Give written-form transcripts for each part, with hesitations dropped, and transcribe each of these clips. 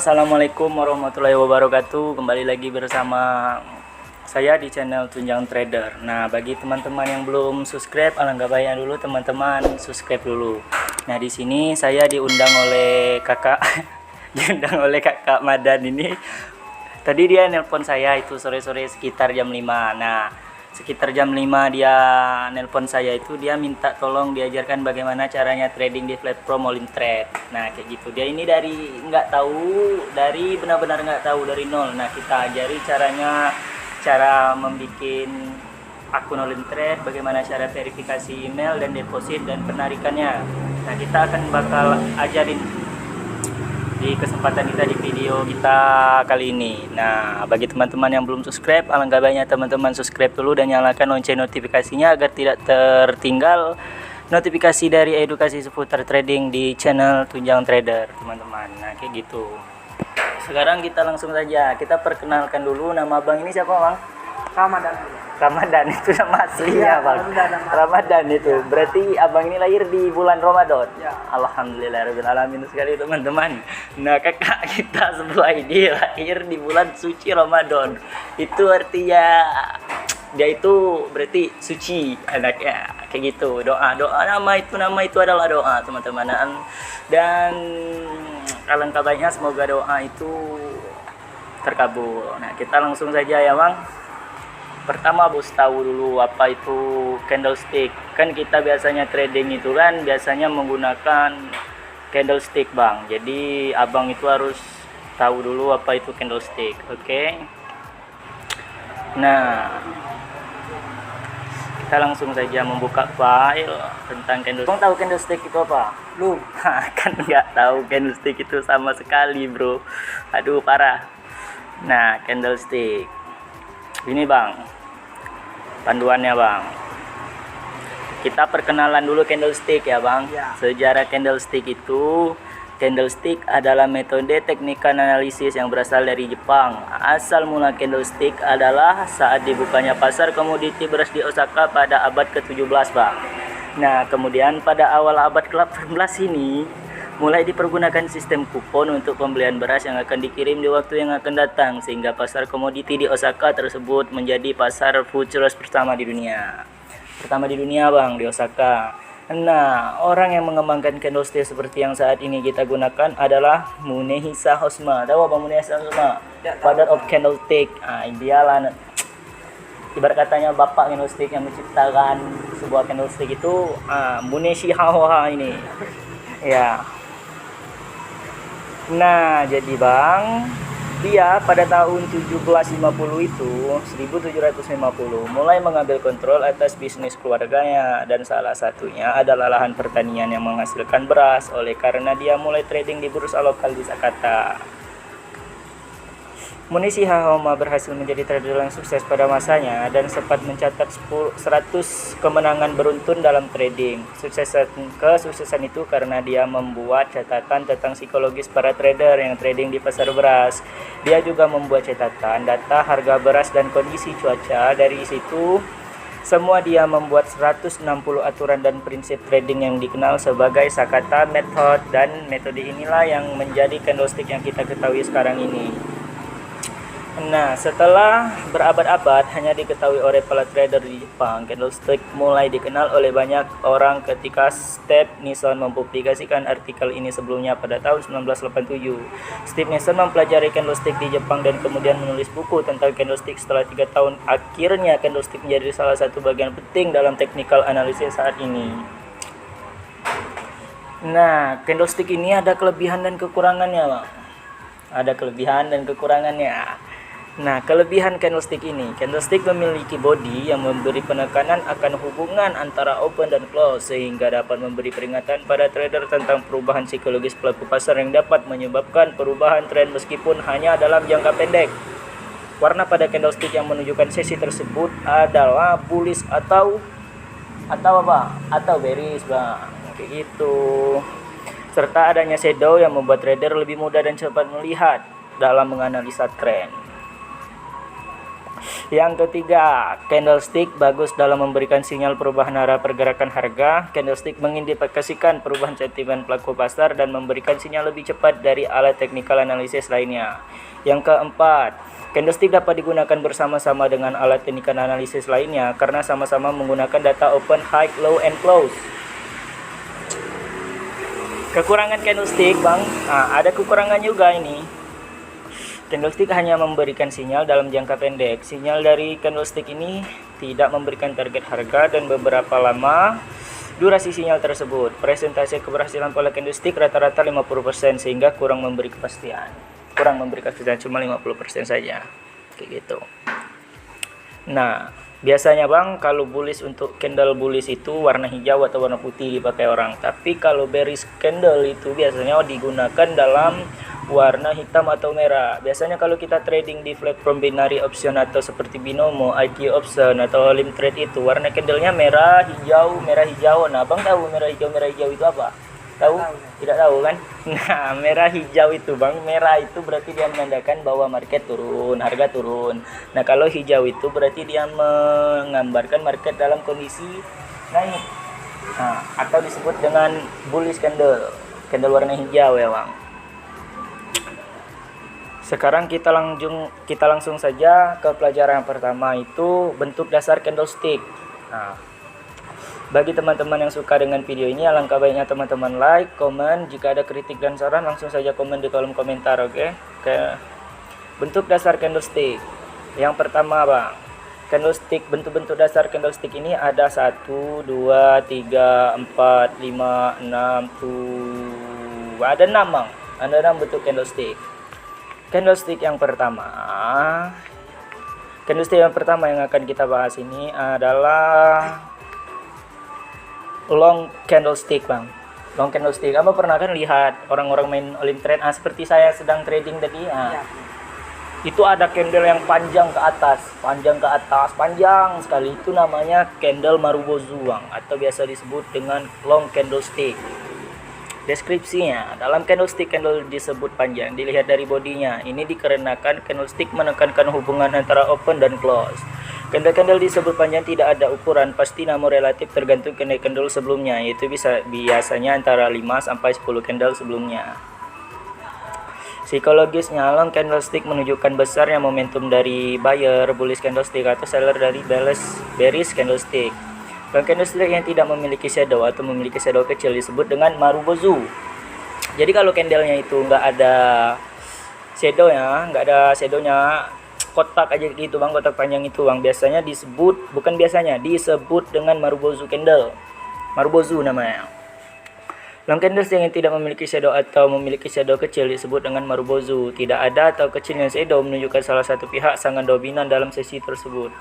Assalamualaikum warahmatullahi wabarakatuh. Kembali lagi bersama saya di channel Tunjang Trader. Nah, bagi teman-teman yang belum subscribe, alangkah baiknya dulu teman-teman subscribe dulu. Nah, di sini saya diundang oleh kakak diundang oleh kakak Madan ini. Tadi dia nelpon saya itu sore-sore sekitar jam 5. Nah, sekitar jam 5 dia nelpon saya itu, dia minta tolong diajarkan bagaimana caranya trading di platform All In Trade. Nah, kayak gitu. Dia ini dari benar-benar nggak tahu, dari nol. Nah, kita ajari caranya, cara membuat akun All In Trade, bagaimana cara verifikasi email dan deposit dan penarikannya. Nah, kita akan bakal ajarin di kesempatan kita di video kita kali ini. Nah, bagi teman-teman yang belum subscribe, alangkah baiknya teman-teman subscribe dulu dan nyalakan lonceng notifikasinya agar tidak tertinggal notifikasi dari edukasi seputar trading di channel Tunjang Trader, teman-teman. Nah, kayak gitu. Sekarang kita langsung saja, kita perkenalkan dulu. Nama abang ini siapa, Bang? Ramadan. Ramadan itu nama aslinya, Iya, Bang. Ramadan itu. Berarti abang ini lahir di bulan Ramadan. Ya. Alhamdulillahirabbil alamin sekali, teman-teman. Nah, kakak kita sebelah ini lahir di bulan suci Ramadan. Itu artinya dia itu berarti suci anaknya, kayak gitu. Doa nama itu adalah doa, teman-teman. Dan alangkah baiknya semoga doa itu terkabul. Nah, kita langsung saja ya, Bang. Pertama bos tahu dulu apa itu candlestick. Kan kita biasanya trading itu kan biasanya menggunakan candlestick, Bang. Jadi abang itu harus tahu dulu apa itu candlestick. Oke. Nah, kita langsung saja membuka file tentang candlestick. Bang tahu candlestick itu apa? Belum. Kan nggak tahu candlestick itu sama sekali, bro. Aduh, parah. Nah, candlestick ini, Bang, panduannya, Bang. Kita perkenalan dulu candlestick ya, Bang. Ya. Sejarah candlestick itu, candlestick adalah metode teknik analisis yang berasal dari Jepang. Asal mula candlestick adalah saat dibukanya pasar komoditi beras di Osaka pada abad ke-17, Bang. Nah, kemudian pada awal abad ke-18 ini mulai dipergunakan sistem kupon untuk pembelian beras yang akan dikirim di waktu yang akan datang, sehingga pasar komoditi di Osaka tersebut menjadi pasar futures pertama di dunia. Pertama di dunia, Bang, di Osaka. Nah, orang yang mengembangkan candlestick seperti yang saat ini kita gunakan adalah Munehisa Hosma. Tahu apa Munehisa Hosma? Father of candlestick. Nah, dialah ibarat katanya bapak candlestick yang menciptakan sebuah candlestick itu, Muneshi Hawa ini. Ya. Nah, jadi, Bang, dia pada tahun 1750 mulai mengambil kontrol atas bisnis keluarganya, dan salah satunya adalah lahan pertanian yang menghasilkan beras. Oleh karena dia mulai trading di bursa lokal di Jakarta. Munishi Hahoma berhasil menjadi trader yang sukses pada masanya dan sempat mencatat 100 kemenangan beruntun dalam trading. Kesuksesan itu karena dia membuat catatan tentang psikologis para trader yang trading di pasar beras. Dia juga membuat catatan data harga beras dan kondisi cuaca. Dari situ semua dia membuat 160 aturan dan prinsip trading yang dikenal sebagai Sakata Method, dan metode inilah yang menjadi candlestick yang kita ketahui sekarang ini. Nah, setelah berabad-abad hanya diketahui oleh para trader di Jepang, candlestick mulai dikenal oleh banyak orang ketika Steve Nissen mempublikasikan artikel ini sebelumnya pada tahun 1987. Steve Nissen mempelajari candlestick di Jepang dan kemudian menulis buku tentang candlestick. Setelah 3 tahun, akhirnya candlestick menjadi salah satu bagian penting dalam technical analysis saat ini. Nah, candlestick ini ada kelebihan dan kekurangannya, Bang. Ada kelebihan dan kekurangannya. Nah, kelebihan candlestick ini, candlestick memiliki body yang memberi penekanan akan hubungan antara open dan close, sehingga dapat memberi peringatan pada trader tentang perubahan psikologis pelaku pasar yang dapat menyebabkan perubahan tren meskipun hanya dalam jangka pendek. Warna pada candlestick yang menunjukkan sesi tersebut adalah bullish atau apa? Atau bearish, Bang. Kayak gitu. Serta adanya shadow yang membuat trader lebih mudah dan cepat melihat dalam menganalisa tren. Yang ketiga, candlestick bagus dalam memberikan sinyal perubahan arah pergerakan harga. Candlestick mengindikasikan perubahan sentimen pelaku pasar dan memberikan sinyal lebih cepat dari alat technical analysis lainnya. Yang keempat, candlestick dapat digunakan bersama-sama dengan alat technical analysis lainnya karena sama-sama menggunakan data open, high, low, and close. Kekurangan candlestick, Bang. Nah, ada kekurangan juga ini. Candlestick hanya memberikan sinyal dalam jangka pendek. Sinyal dari candlestick ini tidak memberikan target harga dan beberapa lama durasi sinyal tersebut. Presentasi keberhasilan pola candlestick rata-rata 50% sehingga kurang memberi kepastian. Cuma 50% saja. Kayak gitu. Nah, biasanya Bang, kalau bullish untuk candle bullish itu warna hijau atau warna putih dipakai orang. Tapi kalau bearish candle itu biasanya digunakan dalam warna hitam atau merah. Biasanya kalau kita trading di platform binary option atau seperti binomo, IQ option atau limit trade itu warna candlenya merah, hijau, merah, hijau. Nah, Bang tahu merah, hijau itu apa? Tahu? Tidak tahu kan? Nah, merah hijau itu Bang, merah itu berarti dia menandakan bahwa market turun, harga turun. Nah, kalau hijau itu berarti dia menggambarkan market dalam kondisi naik. Nah, atau disebut dengan bullish candle, candle warna hijau ya Bang. Sekarang kita langsung saja ke pelajaran yang pertama, itu bentuk dasar candlestick. Nah, bagi teman-teman yang suka dengan video ini, alangkah baiknya teman-teman like, komen. Jika ada kritik dan saran, langsung saja komen di kolom komentar, oke? Oke. Bentuk dasar candlestick. Yang pertama, Bang. Candlestick, bentuk-bentuk dasar candlestick ini ada 1, 2, 3, 4, 5, 6, 7. Ada 6, Bang. Ada 6 bentuk candlestick. Candlestick yang pertama yang akan kita bahas ini adalah long candlestick, Bang. Long candlestick. Kamu pernah kan lihat orang-orang main limit trade seperti saya sedang trading tadi? Ya. Itu ada candle yang panjang sekali. Itu namanya candle Marubozu, Bang, atau biasa disebut dengan long candlestick. Deskripsinya, dalam candlestick, candle disebut panjang dilihat dari bodinya. Ini dikarenakan candlestick menekankan hubungan antara open dan close. Candle-candle disebut panjang tidak ada ukuran pasti namun relatif tergantung candle sebelumnya, yaitu biasanya antara 5 sampai 10 candle sebelumnya. Psikologisnya, long candlestick menunjukkan besarnya momentum dari buyer bullish candlestick atau seller dari bearish candlestick. Long candlestick yang tidak memiliki shadow atau memiliki shadow kecil disebut dengan Marubozu. Jadi kalau candlenya itu nggak ada shadownya, kotak aja gitu Bang, kotak panjang itu Bang, disebut dengan Marubozu candle. Marubozu namanya. Long candlestick yang tidak memiliki shadow atau memiliki shadow kecil disebut dengan Marubozu. Tidak ada atau kecilnya shadow menunjukkan salah satu pihak sangat dominan dalam sesi tersebut.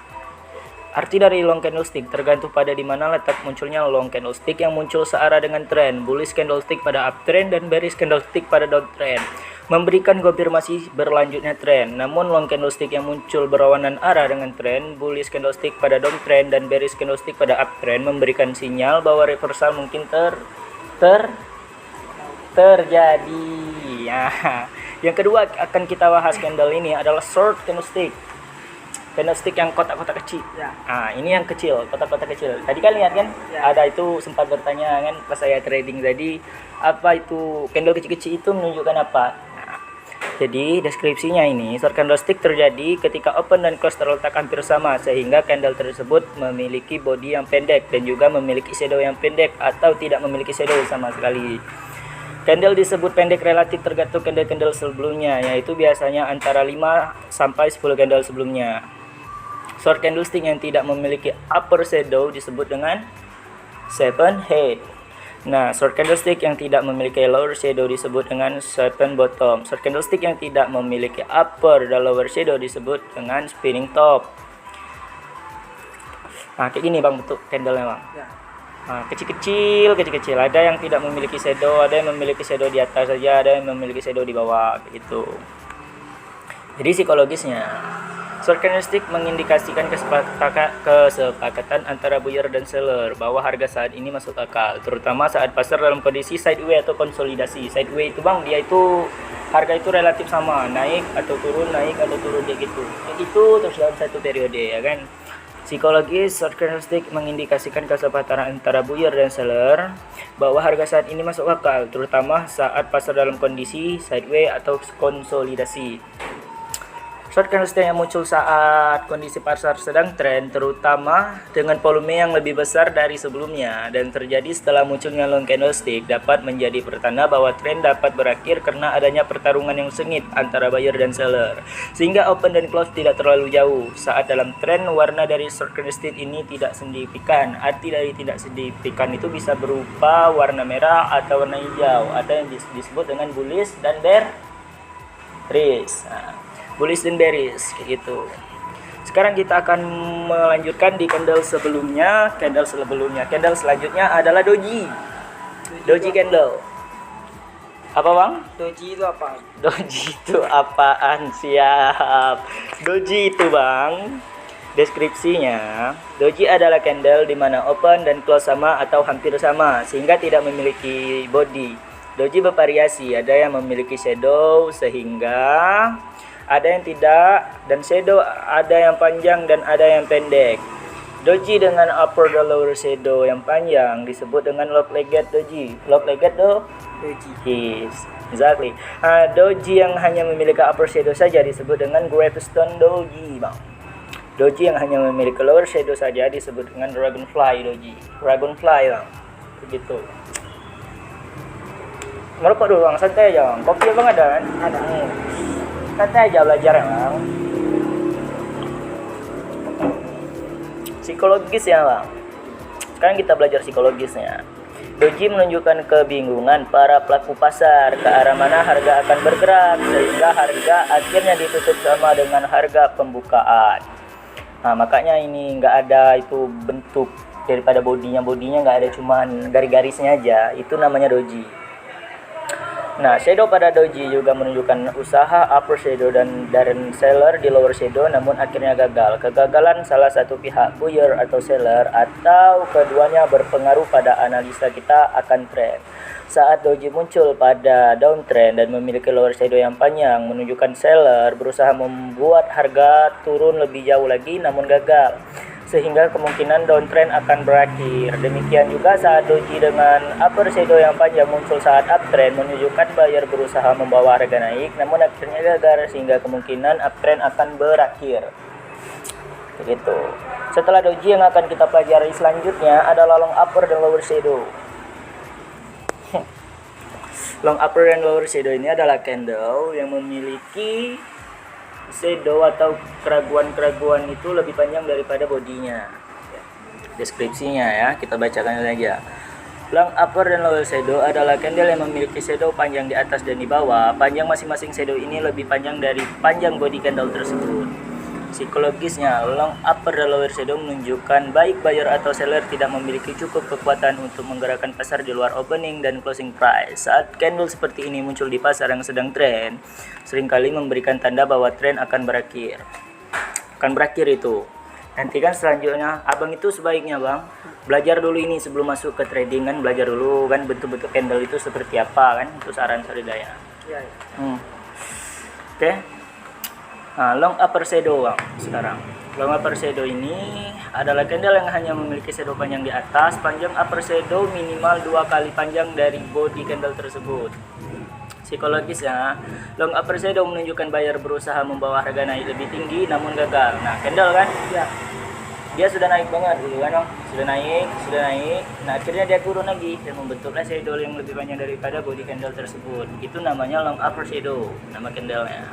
Arti dari long candlestick tergantung pada di mana letak munculnya long candlestick yang muncul searah dengan tren. Bullish candlestick pada uptrend dan bearish candlestick pada downtrend memberikan konfirmasi berlanjutnya tren. Namun long candlestick yang muncul berlawanan arah dengan tren, bullish candlestick pada downtrend dan bearish candlestick pada uptrend memberikan sinyal bahwa reversal mungkin terjadi. Ya. Yang kedua akan kita bahas candle ini adalah short candlestick. Candlestick yang kotak-kotak kecil. Ya. Ini yang kecil, kotak-kotak kecil. Tadi kan lihat kan? Ya. Ada itu sempat bertanya kan pas saya trading tadi, apa itu candle kecil-kecil itu menunjukkan apa? Jadi deskripsinya ini, short candlestick terjadi ketika open dan close terletak hampir sama sehingga candle tersebut memiliki body yang pendek dan juga memiliki shadow yang pendek atau tidak memiliki shadow sama sekali. Candle disebut pendek relatif tergantung candle-candle sebelumnya, yaitu biasanya antara 5 sampai 10 candle sebelumnya. Short candlestick yang tidak memiliki upper shadow disebut dengan seven head. Nah, short candlestick yang tidak memiliki lower shadow disebut dengan seven bottom. Short candlestick yang tidak memiliki upper dan lower shadow disebut dengan spinning top. Kayak gini Bang bentuk candle-nya Bang. Kecil-kecil. Ada yang tidak memiliki shadow, ada yang memiliki shadow di atas saja, ada yang memiliki shadow di bawah gitu. Jadi psikologisnya, short candlestick mengindikasikan kesepakatan antara buyer dan seller bahwa harga saat ini masuk akal, terutama saat pasar dalam kondisi sideway atau konsolidasi. Sideway itu Bang, dia itu harga itu relatif sama, naik atau turun kayak gitu terus dalam satu periode ya kan. Psikologis short candlestick mengindikasikan kesepakatan antara buyer dan seller bahwa harga saat ini masuk akal, terutama saat pasar dalam kondisi sideways atau konsolidasi. Short candlestick yang muncul saat kondisi pasar sedang tren, terutama dengan volume yang lebih besar dari sebelumnya, dan terjadi setelah munculnya long candlestick, dapat menjadi pertanda bahwa tren dapat berakhir karena adanya pertarungan yang sengit antara buyer dan seller, sehingga open dan close tidak terlalu jauh. Saat dalam tren, warna dari short candlestick ini tidak signifikan. Arti dari tidak signifikan itu bisa berupa warna merah atau warna hijau, atau yang disebut dengan bullish dan bearish. Bullish dan bearish kayak gitu. Sekarang kita akan melanjutkan di candle sebelumnya. Candle selanjutnya adalah doji candle. Apa bang? Doji itu apa? Doji itu apaan? Siap. Doji itu bang, deskripsinya, doji adalah candle di mana open dan close sama atau hampir sama sehingga tidak memiliki body. Doji bervariasi, ada yang memiliki shadow sehingga ada yang tidak, dan shadow ada yang panjang dan ada yang pendek. Doji dengan upper dan lower shadow yang panjang disebut dengan long-legged doji. Long-legged doji. Yes, exactly. Doji yang hanya memiliki upper shadow saja disebut dengan gravestone doji, bang. Doji yang hanya memiliki lower shadow saja disebut dengan dragonfly doji. Dragonfly, bang. Begitu. Merokok dulu, bang. Santai aja, bang. Kopi abang ada kan? Ada. Santai aja belajar ya bang. Psikologis ya bang. Sekarang kita belajar psikologisnya. Doji menunjukkan kebingungan para pelaku pasar ke arah mana harga akan bergerak, sehingga harga akhirnya ditutup sama dengan harga pembukaan. Nah makanya ini nggak ada itu bentuk daripada bodinya nggak ada, cuman garis-garisnya aja. Itu namanya doji. Nah, shadow pada doji juga menunjukkan usaha upper shadow dan seller di lower shadow, namun akhirnya gagal. Kegagalan salah satu pihak, buyer atau seller, atau keduanya berpengaruh pada analisa kita akan trend. Saat doji muncul pada downtrend dan memiliki lower shadow yang panjang, menunjukkan seller berusaha membuat harga turun lebih jauh lagi, namun gagal, sehingga kemungkinan downtrend akan berakhir. Demikian juga saat doji dengan upper shadow yang panjang muncul saat uptrend, menunjukkan buyer berusaha membawa harga naik, namun akhirnya gagal, sehingga kemungkinan uptrend akan berakhir. Begitu. Setelah doji yang akan kita pelajari selanjutnya adalah long upper dan lower shadow. Long upper dan lower shadow ini adalah candle yang memiliki shadow atau keraguan-keraguan itu lebih panjang daripada bodinya. Deskripsinya ya, kita bacakan aja. Long upper dan lower shadow adalah candle yang memiliki shadow panjang di atas dan di bawah. Panjang masing-masing shadow ini lebih panjang dari panjang body candle tersebut. Psikologisnya, long upper dan lower shadow menunjukkan baik buyer atau seller tidak memiliki cukup kekuatan untuk menggerakkan pasar di luar opening dan closing price. Saat candle seperti ini muncul di pasar yang sedang tren, seringkali memberikan tanda bahwa tren akan berakhir. Itu. Nanti kan selanjutnya, abang itu sebaiknya bang, belajar dulu ini sebelum masuk ke trading kan, belajar dulu kan bentuk-bentuk candle itu seperti apa kan, itu saran Saridaya. Iya. Oke. Nah, long upper shadow bang, sekarang. Long upper shadow ini adalah candle yang hanya memiliki shadow panjang di atas. Panjang upper shadow minimal 2 kali panjang dari body candle tersebut. Psikologisnya, long upper shadow menunjukkan buyer berusaha membawa harga naik lebih tinggi namun gagal. Nah, candle kan? Ya. Dia sudah naik banget dulu kan, sudah naik. Nah, akhirnya dia turun lagi dan membentuklah shadow yang lebih panjang daripada body candle tersebut. Itu namanya long upper shadow, nama candlenya.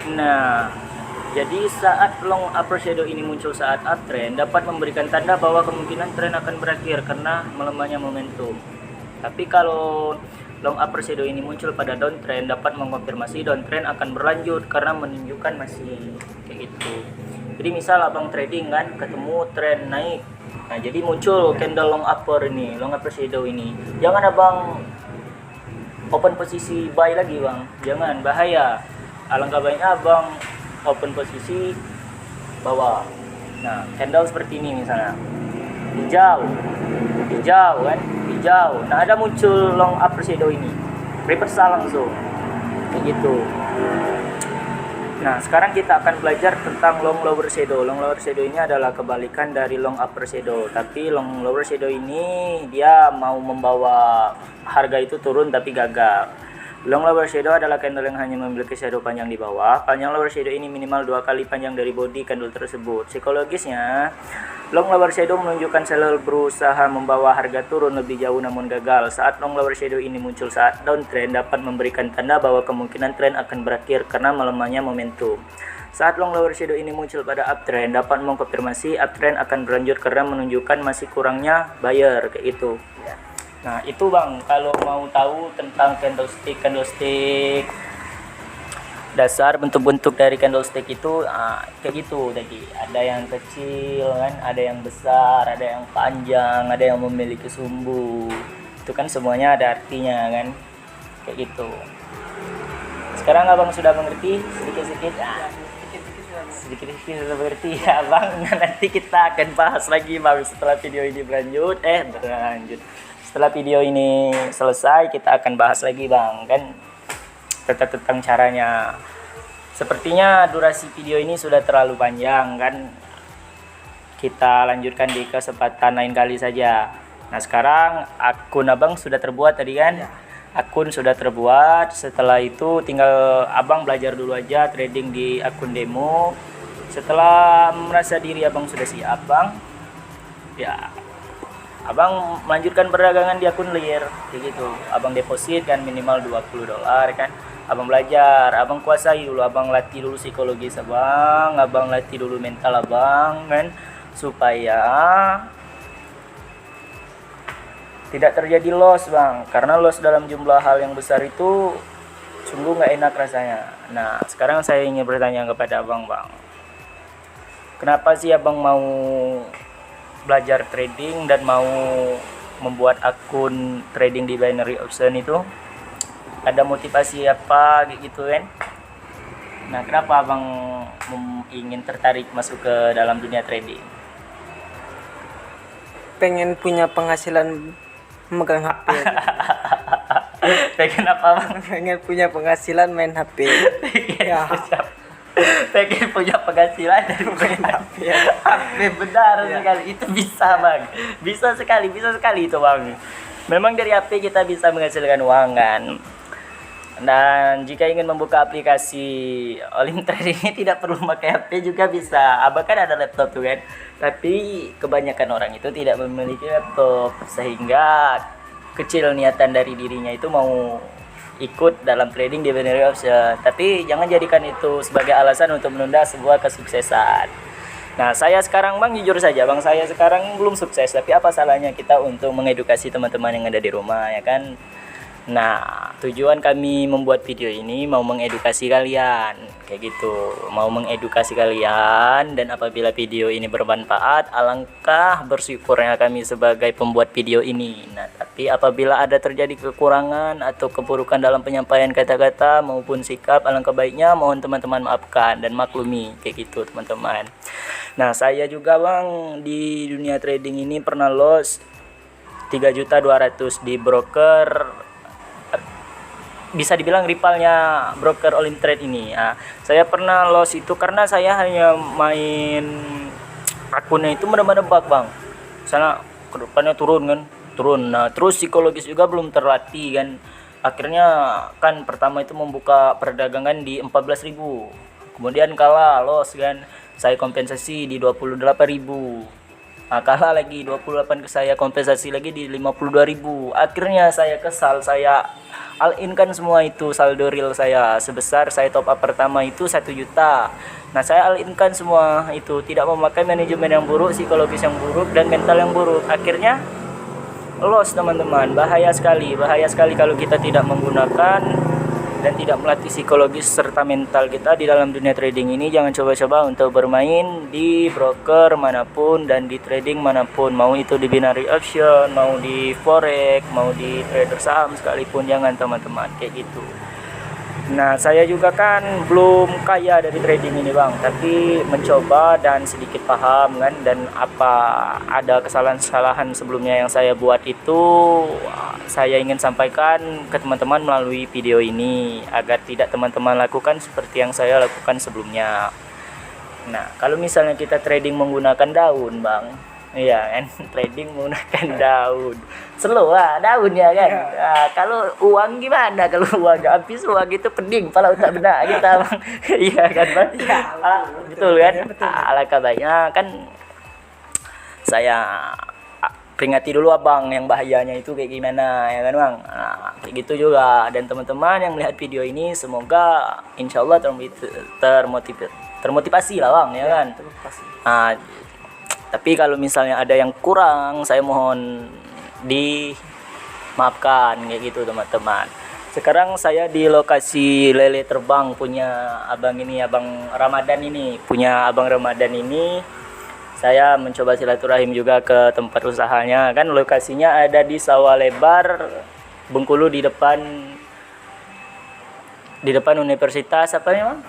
Nah, jadi saat long upper shadow ini muncul saat uptrend, dapat memberikan tanda bahwa kemungkinan tren akan berakhir karena melemahnya momentum. Tapi kalau long upper shadow ini muncul pada downtrend, dapat mengkonfirmasi downtrend akan berlanjut karena menunjukkan masih kayak gitu. Jadi misal abang trading kan, ketemu tren naik. Nah, jadi muncul candle long upper shadow ini. Jangan abang open posisi buy lagi bang, jangan, bahaya. Alangkah baiknya abang open posisi bawah. Nah, candle seperti ini misalnya, hijau kan, hijau. Nah, ada muncul long upper shadow ini. reversal langsung kayak gitu. Nah, sekarang kita akan belajar tentang long lower shadow. Long lower shadow ini adalah kebalikan dari long upper shadow. Tapi long lower shadow ini dia mau membawa harga itu turun tapi gagal. Long lower shadow adalah candle yang hanya memiliki shadow panjang di bawah. Panjang lower shadow ini minimal 2 kali panjang dari body candle tersebut. Psikologisnya, long lower shadow menunjukkan seller berusaha membawa harga turun lebih jauh namun gagal. Saat long lower shadow ini muncul saat downtrend dapat memberikan tanda bahwa kemungkinan tren akan berakhir karena melemahnya momentum. Saat long lower shadow ini muncul pada uptrend dapat mengkonfirmasi uptrend akan berlanjut karena menunjukkan masih kurangnya buyer kayak gitu. Nah, itu Bang, kalau mau tahu tentang candlestick dasar bentuk-bentuk dari candlestick itu kayak gitu tadi. Ada yang kecil kan, ada yang besar, ada yang panjang, ada yang memiliki sumbu. Itu kan semuanya ada artinya kan. Kayak gitu. Sekarang Abang sudah mengerti sedikit-sedikit? Sedikit-sedikit sudah mengerti ya Bang. Nanti kita akan bahas lagi Bang setelah video ini berlanjut. Setelah video ini selesai kita akan bahas lagi Bang kan tentang caranya. Sepertinya durasi video ini sudah terlalu panjang kan. Kita lanjutkan di kesempatan lain kali saja. Nah, sekarang akun Abang sudah terbuat tadi kan? Akun sudah terbuat. Setelah itu tinggal Abang belajar dulu aja trading di akun demo. Setelah merasa diri Abang sudah siap Bang, ya Abang melanjutkan perdagangan di akun lir kayak gitu. Abang deposit kan minimal $20 kan. Abang belajar, Abang kuasai dulu, Abang latih dulu psikologis Abang latih dulu mental Abang kan, supaya tidak terjadi loss Bang. Karena loss dalam jumlah hal yang besar itu sungguh nggak enak rasanya. Nah, sekarang saya ingin bertanya kepada Abang Bang, kenapa sih Abang mau belajar trading dan mau membuat akun trading di binary option itu? Ada motivasi apa gitu kan? Nah, kenapa Abang ingin tertarik masuk ke dalam dunia trading? Pengen punya penghasilan megang HP. Pengen apa Bang? Pengen punya penghasilan main HP. Pengen punya penghasilan dari main HP. Benar sekali, itu bisa Bang. Bisa sekali itu Bang. Memang dari HP kita bisa menghasilkan uang kan. Dan jika ingin membuka aplikasi Olim Trading ini tidak perlu pakai HP juga bisa. Abang kan ada laptop tuh kan. Tapi kebanyakan orang itu tidak memiliki laptop, sehingga kecil niatan dari dirinya itu mau ikut dalam trading di binary option. Tapi jangan jadikan itu sebagai alasan untuk menunda sebuah kesuksesan. Nah, saya sekarang Bang jujur saja Bang, saya sekarang belum sukses. Tapi apa salahnya kita untuk mengedukasi teman-teman yang ada di rumah ya kan. Nah, tujuan kami membuat video ini mau mengedukasi kalian kayak gitu, mau mengedukasi kalian. Dan apabila video ini bermanfaat, alangkah bersyukurnya kami sebagai pembuat video ini. Nah, tapi apabila ada terjadi kekurangan atau keburukan dalam penyampaian kata-kata maupun sikap, alangkah baiknya mohon teman-teman maafkan dan maklumi kayak gitu teman-teman. Nah, saya juga Bang di dunia trading ini pernah loss 3.200.000 di broker, bisa dibilang rivalnya broker Olim Trade ini. Nah, saya pernah loss itu karena saya hanya main akunnya itu menebak Bang. Sana ke depannya turun. Nah, terus psikologis juga belum terlatih kan. Akhirnya kan pertama itu membuka perdagangan di 14.000. Kemudian kalah, loss kan. Saya kompensasi di 28.000. Nah, kalah lagi 28 ke saya, kompensasi lagi di 52.000. Akhirnya saya kesal, saya all in kan semua itu saldo real saya sebesar, saya top up pertama itu 1 juta. Nah, saya all in kan semua itu, tidak memakai manajemen yang buruk, psikologis yang buruk, dan mental yang buruk. Akhirnya loss teman-teman. Bahaya sekali kalau kita tidak menggunakan dan tidak melatih psikologis serta mental kita di dalam dunia trading ini. Jangan coba-coba untuk bermain di broker manapun dan di trading manapun, mau itu di binary option, mau di forex, mau di trader saham sekalipun, jangan teman-teman kayak gitu. Nah, saya juga kan belum kaya dari trading ini bang, tapi mencoba dan sedikit paham kan, dan apa ada kesalahan-kesalahan sebelumnya yang saya buat itu saya ingin sampaikan ke teman-teman melalui video ini agar tidak teman-teman lakukan seperti yang saya lakukan sebelumnya. Nah, kalau misalnya kita trading menggunakan daun bang, iya kan, trading menggunakan daun, slow lah daunnya kan. Nah, kalau uang gimana? Kalau uang habis, uang itu pening, pala tak benar kita bang. Iya kan bang? Betul kan? Alangkah baiknya kan saya peringati dulu abang yang bahayanya itu kayak gimana ya kan bang. Nah, kayak gitu juga, dan teman-teman yang melihat video ini semoga insyaallah termotivasi lah bang ya kan. Nah, tapi kalau misalnya ada yang kurang, saya mohon dimaafkan kayak gitu teman-teman. Sekarang saya di lokasi lele terbang punya abang ini, abang Ramadan ini, punya abang Ramadan ini. Saya mencoba silaturahim juga ke tempat usahanya, kan lokasinya ada di Sawah Lebar, Bengkulu, di depan Universitas apa ya bang?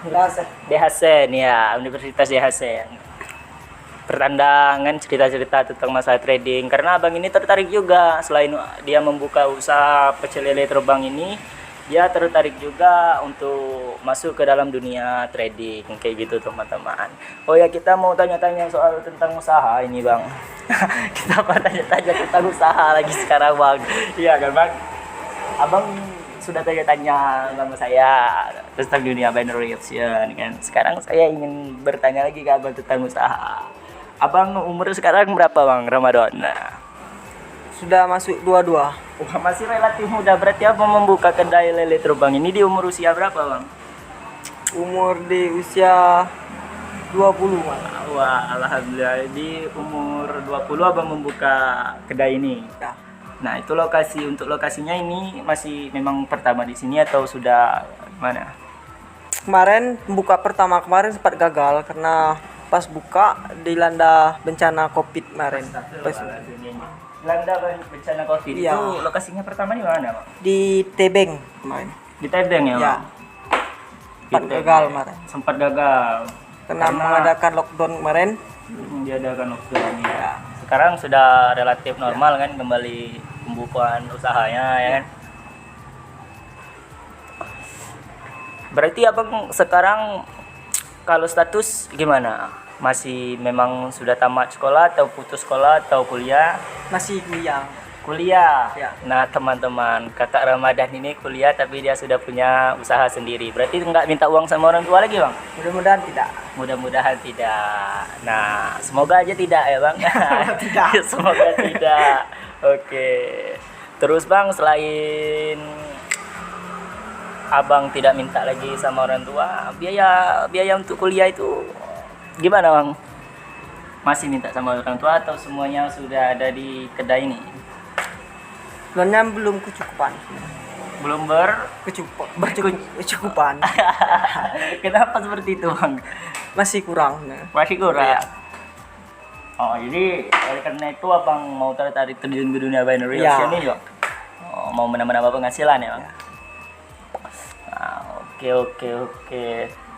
DHSN ya, Universitas DHSN. Pertandangan cerita-cerita tentang masalah trading, karena abang ini tertarik juga. Selain dia membuka usaha pecel lele terbang ini, dia tertarik juga untuk masuk ke dalam dunia trading kayak gitu teman-teman. Oh ya, kita mau tanya-tanya soal tentang usaha ini bang. Kita mau tanya-tanya tentang usaha lagi sekarang bang. Iya kan bang, abang sudah tanya-tanya sama saya tentang dunia binary option kan. Sekarang saya ingin bertanya lagi ke abang tentang usaha. Abang umur sekarang berapa bang Ramadan? Nah, Sudah masuk 22. wah, masih relatif muda. Berarti abang membuka kedai lele terbang ini di umur usia berapa bang? Umur di usia 20 Bang. Wah, alhamdulillah, di umur 20 abang membuka kedai ini. Ya. Nah, itu untuk lokasinya ini masih memang pertama di sini atau sudah mana? Kemarin buka pertama kemarin sempat gagal karena pas buka dilanda bencana Covid kemarin. Belanda bencana Covid. Iya. Itu lokasinya pertama di mana bang? Di Tebeng kemarin. Di Tebeng ya bang? Ya. Sempat gagal kemarin. Sempat gagal Karena mengadakan lockdown kemarin. diadakan lockdown ya. Sekarang sudah relatif normal kan, kembali pembukaan usahanya ya kan. Berarti abang sekarang kalau status gimana? Masih memang sudah tamat sekolah atau putus sekolah atau kuliah? Masih kuliah. Kuliah. Ya. Nah teman-teman, kakak Ramadan ini kuliah tapi dia sudah punya usaha sendiri. Berarti nggak minta uang sama orang tua lagi bang? Mudah-mudahan tidak. Mudah-mudahan tidak. Nah, semoga aja tidak ya bang. Tidak. Semoga tidak. Oke. Terus bang, selain abang tidak minta lagi sama orang tua, biaya untuk kuliah itu gimana bang? Masih minta sama orang tua atau semuanya sudah ada di kedai ini? Sebenarnya belum kecukupan. Belum Kecukupan. Kenapa seperti itu bang? Masih kurang. Masih kurang. Iya. Oh, jadi oleh karena itu abang mau tertarik terjun ke dunia binary Iya. option ini bang? Oh, mau menambah penghasilan ya bang? Iya. Nah, oke.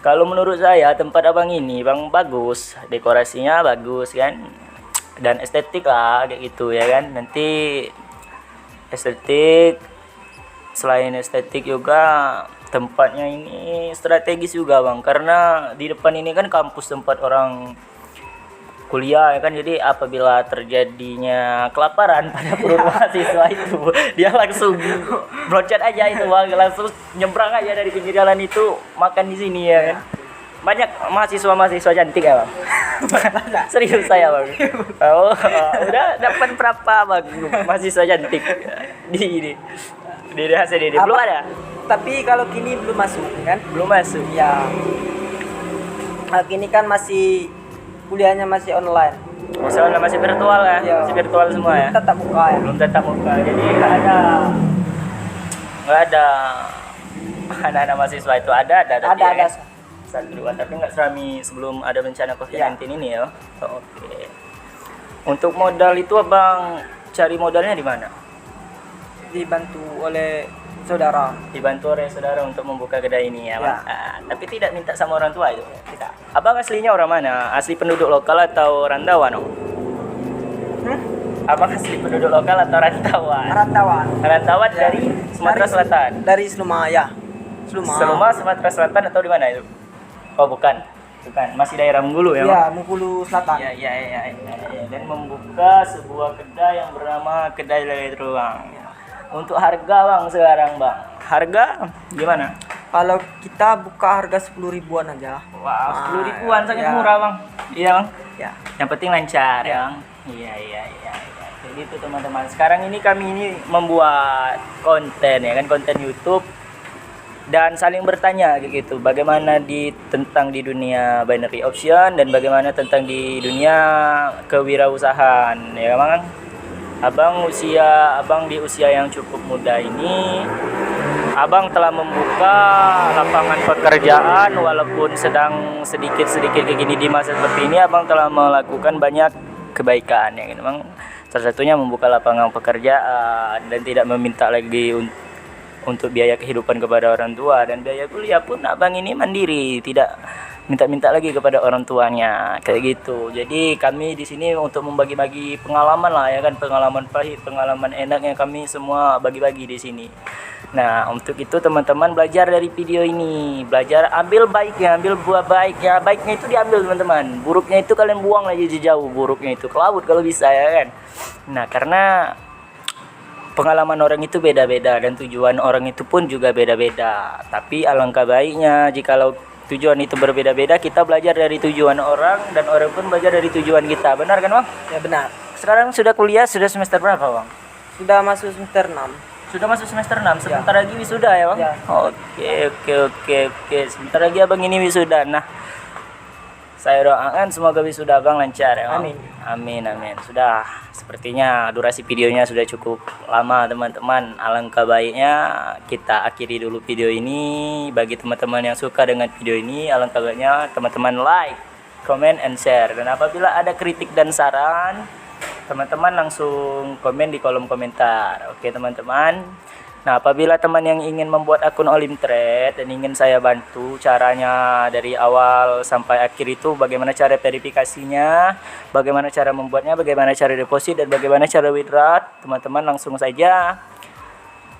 Kalau menurut saya tempat abang ini bang bagus, dekorasinya bagus kan, dan estetik lah kayak gitu ya kan. Nanti estetik, selain estetik juga tempatnya ini strategis juga bang, karena di depan ini kan kampus tempat orang kuliah ya kan. Jadi apabila terjadinya kelaparan pada perut mahasiswa itu, dia langsung meloncat aja itu bang, langsung nyebrang aja dari pinggir jalan itu makan di sini ya kan. Banyak mahasiswa cantik ya bang. Serius saya bang. Oh, udah dapat berapa bang mahasiswa cantik di ini di DHSN ini? Belum ada. Tapi kalau kini belum masuk kan? Belum masuk. Ya. Nah, kini kan masih kuliahnya masih online. Soalnya masih virtual kan? Iya. Masih virtual semua ya. Tetap buka ya. Belum tetap muka, jadi nggak ada anak-anak mahasiswa itu ada Ada. satu dua, tapi nggak serami sebelum ada bencana COVID-19 ini ya. Oke. Untuk modal itu abang cari modalnya di mana? Dibantu oleh saudara. Dibantu oleh saudara untuk membuka kedai ini ya, Bang? Ya. Tapi tidak minta sama orang tua itu. Tidak. Abang aslinya orang mana? Asli penduduk lokal atau rantauan? Oh? Abang asli penduduk lokal atau rantauan? Rantauan. Rantauan dari Sumatera Selatan. Dari Seluma ya. Seluma Sumatera Selatan atau di mana itu? Oh bukan, masih daerah Bengkulu ya? Iya, Bengkulu Selatan. Ya. Dan membuka sebuah kedai yang bernama Kedai Lele Teruang. Untuk harga bang sekarang bang, harga gimana? Kalau kita buka harga 10 ribuan aja. Wow, 10 ribuan sangat ya. murah bang. Iya bang. Ya. Yang penting lancar ya bang. Iya. Jadi itu teman-teman. Sekarang ini kami ini membuat konten ya kan, konten YouTube dan saling bertanya gitu. Bagaimana tentang di dunia binary option dan bagaimana tentang di dunia kewirausahaan ya bang. Abang di usia yang cukup muda ini, abang telah membuka lapangan pekerjaan walaupun sedang sedikit-sedikit kayak gini di masa seperti ini. Abang telah melakukan banyak kebaikan ya gitu bang. Salah satunya membuka lapangan pekerjaan dan tidak meminta lagi untuk biaya kehidupan kepada orang tua, dan biaya kuliah pun abang ini mandiri, tidak minta-minta lagi kepada orang tuanya kayak gitu. Jadi kami di sini untuk membagi-bagi pengalaman lah ya kan, pengalaman pahit, pengalaman enak yang kami semua bagi-bagi di sini. Nah untuk itu teman-teman belajar dari video ini, belajar ambil baiknya, ambil buah baiknya. Baiknya itu diambil teman-teman, buruknya itu kalian buang aja jauh, buruknya itu ke laut kalau bisa ya kan. Nah karena pengalaman orang itu beda-beda dan tujuan orang itu pun juga beda-beda. Tapi alangkah baiknya jikalau tujuan itu berbeda-beda, kita belajar dari tujuan orang dan orang pun belajar dari tujuan kita. Benar kan bang? Ya benar. Sekarang sudah kuliah, sudah semester berapa bang? Sudah masuk semester 6. Sudah masuk semester 6, sebentar lagi wisuda ya bang? Ya. Oke. Sebentar lagi abang ini wisuda. Nah saya doakan semoga wisuda abang lancar ya bang? Amin. Sudah, sepertinya durasi videonya sudah cukup lama teman-teman. Alangkah baiknya kita akhiri dulu video ini. Bagi teman-teman yang suka dengan video ini, alangkah baiknya teman-teman like, comment, and share. Dan apabila ada kritik dan saran, teman-teman langsung komen di kolom komentar. Oke teman-teman. Nah apabila teman yang ingin membuat akun Olim Trade dan ingin saya bantu caranya dari awal sampai akhir itu, bagaimana cara verifikasinya, bagaimana cara membuatnya, bagaimana cara deposit, dan bagaimana cara withdraw, teman-teman langsung saja.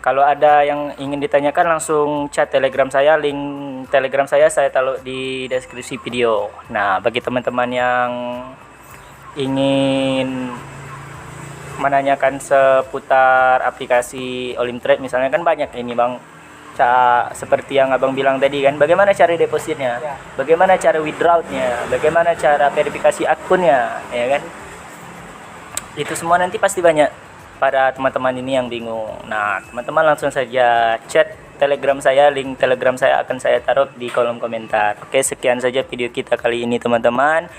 Kalau ada yang ingin ditanyakan langsung chat Telegram saya, link Telegram saya taruh di deskripsi video. Nah bagi teman-teman yang ingin menanyakan seputar aplikasi Olim Trade misalnya, kan banyak ini bang, seperti yang abang bilang tadi kan, bagaimana cara depositnya, bagaimana cara withdrawnya, bagaimana cara verifikasi akunnya ya kan, itu semua nanti pasti banyak para teman-teman ini yang bingung. Nah teman-teman langsung saja chat Telegram saya, link Telegram saya akan saya taruh di kolom komentar. Oke, sekian saja video kita kali ini teman-teman.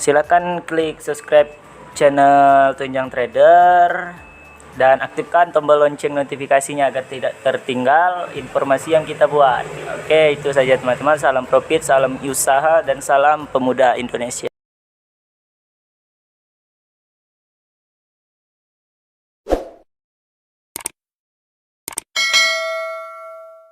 Silakan klik subscribe channel Tunjang Trader dan aktifkan tombol lonceng notifikasinya agar tidak tertinggal informasi yang kita buat. Oke, itu saja teman-teman. Salam profit, salam usaha, dan salam pemuda Indonesia.